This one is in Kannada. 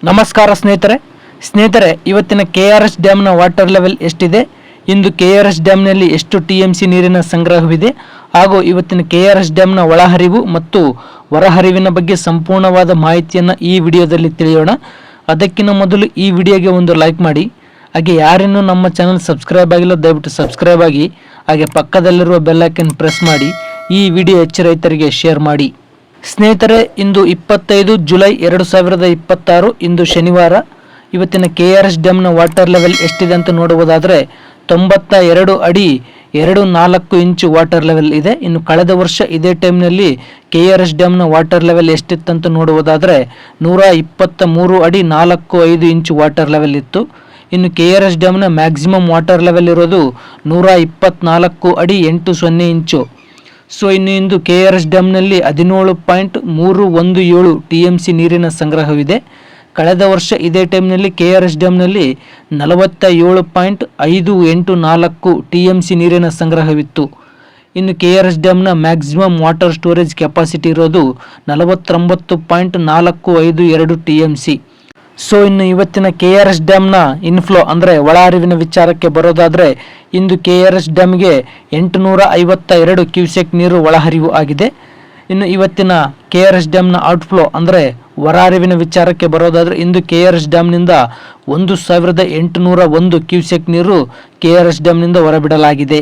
ನಮಸ್ಕಾರ ಸ್ನೇಹಿತರೆ ಇವತ್ತಿನ KRS ಡ್ಯಾಮ್ನ ವಾಟರ್ ಲೆವೆಲ್ ಎಷ್ಟಿದೆ, ಇಂದು KRS ಡ್ಯಾಮ್ನಲ್ಲಿ ಎಷ್ಟು TMC ನೀರಿನ ಸಂಗ್ರಹವಿದೆ ಹಾಗೂ ಇವತ್ತಿನ KRS ಡ್ಯಾಮ್ನ ಒಳಹರಿವು ಮತ್ತು ಹೊರಹರಿವಿನ ಬಗ್ಗೆ ಸಂಪೂರ್ಣವಾದ ಮಾಹಿತಿಯನ್ನು ಈ ವಿಡಿಯೋದಲ್ಲಿ ತಿಳಿಯೋಣ. ಅದಕ್ಕಿಂತ ಮೊದಲು ಈ ವಿಡಿಯೋಗೆ ಒಂದು ಲೈಕ್ ಮಾಡಿ, ಹಾಗೆ ಯಾರಿನ್ನೂ ನಮ್ಮ ಚಾನಲ್ ಸಬ್ಸ್ಕ್ರೈಬ್ ಆಗಿಲ್ಲ ದಯವಿಟ್ಟು ಸಬ್ಸ್ಕ್ರೈಬ್ ಆಗಿ, ಹಾಗೆ ಪಕ್ಕದಲ್ಲಿರುವ ಬೆಲ್ ಐಕನ್ ಪ್ರೆಸ್ ಮಾಡಿ ಈ ವಿಡಿಯೋ ಹೆಚ್ಚು ರೈತರಿಗೆ ಶೇರ್ ಮಾಡಿ. ಸ್ನೇಹಿತರೆ, ಇಂದು 25 ಜುಲೈ 2026 ಇಂದು ಶನಿವಾರ. ಇವತ್ತಿನ KRS ಡ್ಯಾಮ್ನ ವಾಟರ್ ಲೆವೆಲ್ ಎಷ್ಟಿದೆ ಅಂತ ನೋಡುವುದಾದರೆ 92 ಅಡಿ 24 ಇಂಚು ವಾಟರ್ ಲೆವೆಲ್ ಇದೆ. ಇನ್ನು ಕಳೆದ ವರ್ಷ ಇದೇ ಟೈಮ್ನಲ್ಲಿ KRS ಡ್ಯಾಮ್ನ ವಾಟರ್ ಲೆವೆಲ್ ಎಷ್ಟಿತ್ತಂತ ನೋಡುವುದಾದರೆ 123 ಅಡಿ 45 ಇಂಚು ವಾಟರ್ ಲೆವೆಲ್ ಇತ್ತು. ಇನ್ನು KRS ಡ್ಯಾಮ್ನ ಮ್ಯಾಕ್ಸಿಮಮ್ ವಾಟರ್ ಲೆವೆಲ್ ಇರೋದು 124 ಅಡಿ 80 ಇಂಚು. ಸೊ ಇಂದು KRS ಡ್ಯಾಮ್ನಲ್ಲಿ 17.317 TMC ನೀರಿನ ಸಂಗ್ರಹವಿದೆ. ಕಳೆದ ವರ್ಷ ಇದೇ ಟೈಮ್ನಲ್ಲಿ KRS ಡ್ಯಾಮ್ನಲ್ಲಿ 47.584 TMC ನೀರಿನ ಸಂಗ್ರಹವಿತ್ತು. ಇನ್ನು KRS ಡ್ಯಾಮ್ನ ಮ್ಯಾಕ್ಸಿಮಮ್ ವಾಟರ್ ಸ್ಟೋರೇಜ್ ಕೆಪಾಸಿಟಿ ಇರೋದು 49.452 TMC. ಸೊ ಇನ್ನು ಇವತ್ತಿನ KRS ಡ್ಯಾಮ್ನ ಇನ್ಫ್ಲೋ ಅಂದರೆ ಒಳಹರಿವಿನ ವಿಚಾರಕ್ಕೆ ಬರೋದಾದರೆ ಇಂದು KRS ಡ್ಯಾಮ್ಗೆ 852 ಕ್ಯೂಸೆಕ್ ನೀರು ಒಳಹರಿವು ಆಗಿದೆ. ಇನ್ನು ಇವತ್ತಿನ KRS ಡ್ಯಾಮ್ನ ಔಟ್ಫ್ಲೋ ಅಂದರೆ ಹೊರಹರಿವಿನ ವಿಚಾರಕ್ಕೆ ಬರೋದಾದರೆ ಇಂದು KRS ಡ್ಯಾಮ್ನಿಂದ 1801 ಕ್ಯೂಸೆಕ್ ನೀರು KRS ಡ್ಯಾಮ್ನಿಂದ ಹೊರಬಿಡಲಾಗಿದೆ.